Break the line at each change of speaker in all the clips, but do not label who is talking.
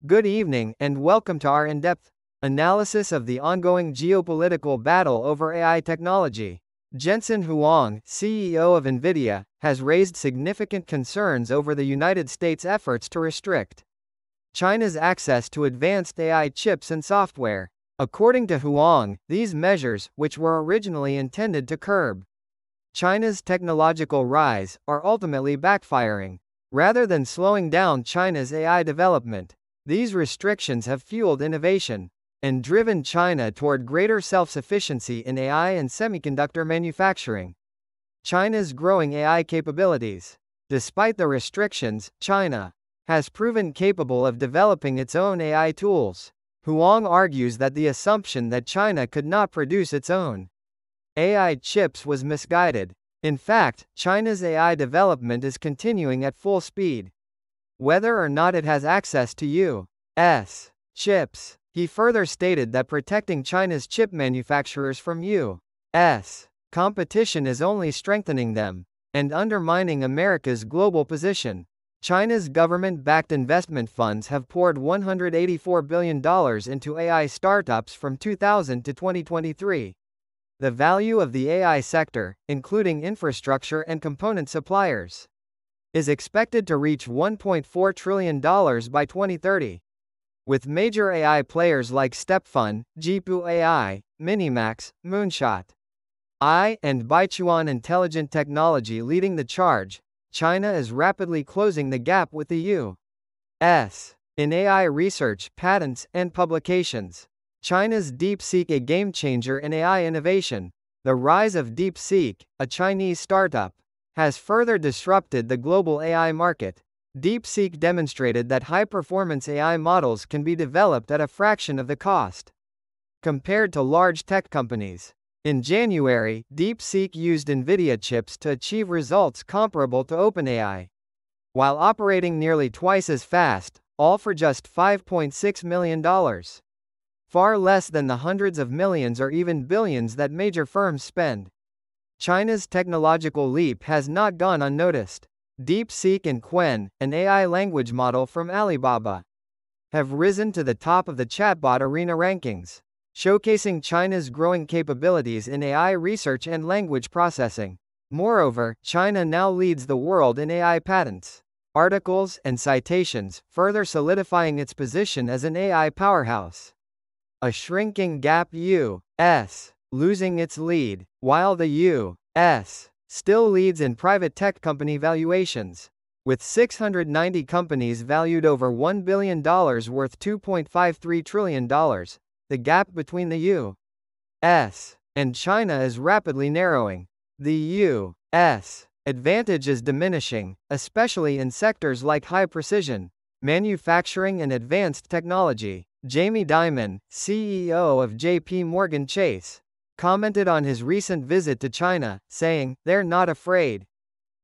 Good evening, and welcome to our in-depth analysis of the ongoing geopolitical battle over AI technology. Jensen Huang, CEO of NVIDIA, has raised significant concerns over the United States' efforts to restrict China's access to advanced AI chips and software. According to Huang, these measures, which were originally intended to curb China's technological rise, are ultimately backfiring. Rather than slowing down China's AI development, these restrictions have fueled innovation and driven China toward greater self-sufficiency in AI and semiconductor manufacturing. China's growing AI capabilities. Despite the restrictions, China has proven capable of developing its own AI tools. Huang argues that the assumption that China could not produce its own AI chips was misguided. In fact, China's AI development is continuing at full speed, whether or not it has access to U.S. chips. He further stated that protecting China's chip manufacturers from U.S. competition is only strengthening them and undermining America's global position. China's government-backed investment funds have poured $184 billion into AI startups from 2000 to 2023. The value of the AI sector, including infrastructure and component suppliers, is expected to reach $1.4 trillion by 2030. With major AI players like StepFun, Jipu AI, Minimax, Moonshot AI, and Baichuan Intelligent Technology leading the charge, China is rapidly closing the gap with the U.S. in AI research, patents, and publications. China's DeepSeek, a game-changer in AI innovation. The rise of DeepSeek, a Chinese startup, has further disrupted the global AI market. DeepSeek demonstrated that high-performance AI models can be developed at a fraction of the cost compared to large tech companies. In January, DeepSeek used NVIDIA chips to achieve results comparable to OpenAI, while operating nearly twice as fast, all for just $5.6 million. Far less than the hundreds of millions or even billions that major firms spend. China's technological leap has not gone unnoticed. DeepSeek and Qwen, an AI language model from Alibaba, have risen to the top of the chatbot arena rankings, showcasing China's growing capabilities in AI research and language processing. Moreover, China now leads the world in AI patents, articles, and citations, further solidifying its position as an AI powerhouse. A shrinking gap, U.S. losing its lead, while the U.S. still leads in private tech company valuations, with 690 companies valued over $1 billion worth $2.53 trillion. The gap between the U.S. and China is rapidly narrowing. The U.S. advantage is diminishing, especially in sectors like high-precision manufacturing and advanced technology. Jamie Dimon, CEO of J.P. Morgan Chase, commented on his recent visit to China, saying, "They're not afraid.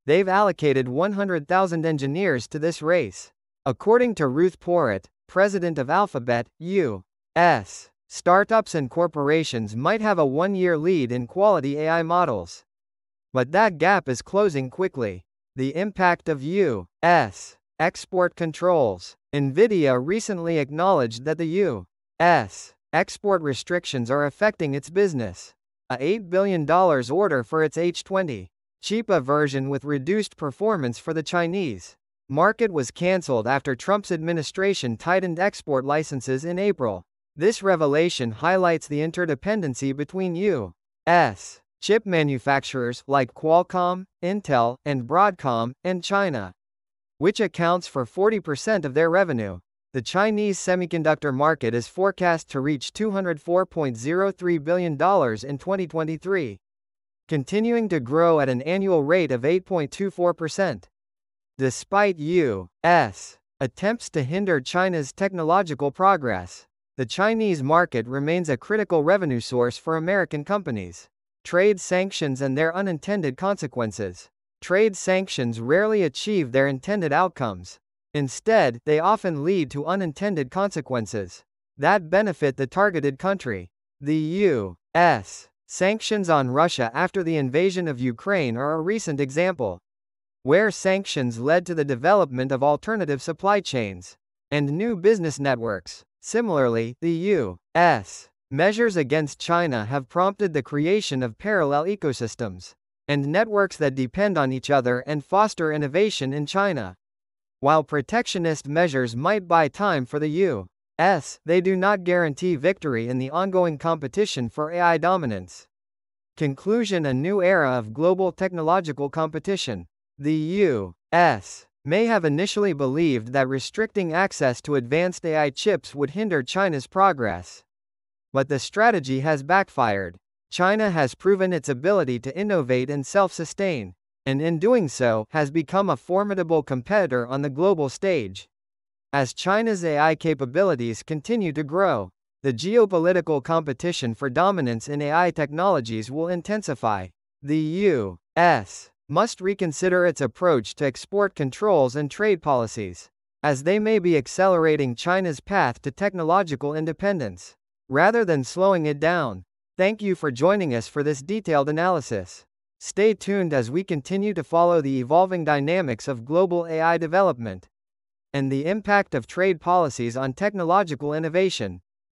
They've allocated 100,000 engineers to this race." According to Ruth Porat, president of Alphabet, U.S. startups and corporations might have a one-year lead in quality AI models, but that gap is closing quickly. The impact of U.S. export controls. NVIDIA recently acknowledged that the U.S. export restrictions are affecting its business. A $8 billion order for its H20 cheaper version with reduced performance for the Chinese market was cancelled after Trump's administration tightened export licenses in April. This revelation highlights the interdependency between U.S. chip manufacturers like Qualcomm, Intel, and Broadcom, and China, which accounts for 40% of their revenue. The Chinese semiconductor market is forecast to reach $204.03 billion in 2023, continuing to grow at an annual rate of 8.24%. Despite U.S. attempts to hinder China's technological progress, the Chinese market remains a critical revenue source for American companies. Trade sanctions and their unintended consequences. Trade sanctions rarely achieve their intended outcomes. Instead, they often lead to unintended consequences that benefit the targeted country. The U.S. sanctions on Russia after the invasion of Ukraine are a recent example, where sanctions led to the development of alternative supply chains. and new business networks. Similarly, the U.S. measures against China have prompted the creation of parallel ecosystems and networks that depend on each other and foster innovation in China. While protectionist measures might buy time for the U.S., they do not guarantee victory in the ongoing competition for AI dominance. Conclusion: a new era of global technological competition. The U.S. may have initially believed that restricting access to advanced AI chips would hinder China's progress. But the strategy has backfired. China has proven its ability to innovate and self-sustain, and in doing so, has become a formidable competitor on the global stage. As China's AI capabilities continue to grow, the geopolitical competition for dominance in AI technologies will intensify. The U.S. must reconsider its approach to export controls and trade policies, as they may be accelerating China's path to technological independence, rather than slowing it down. Thank you for joining us for this detailed analysis. Stay tuned as we continue to follow the evolving dynamics of global AI development and the impact of trade policies on technological innovation.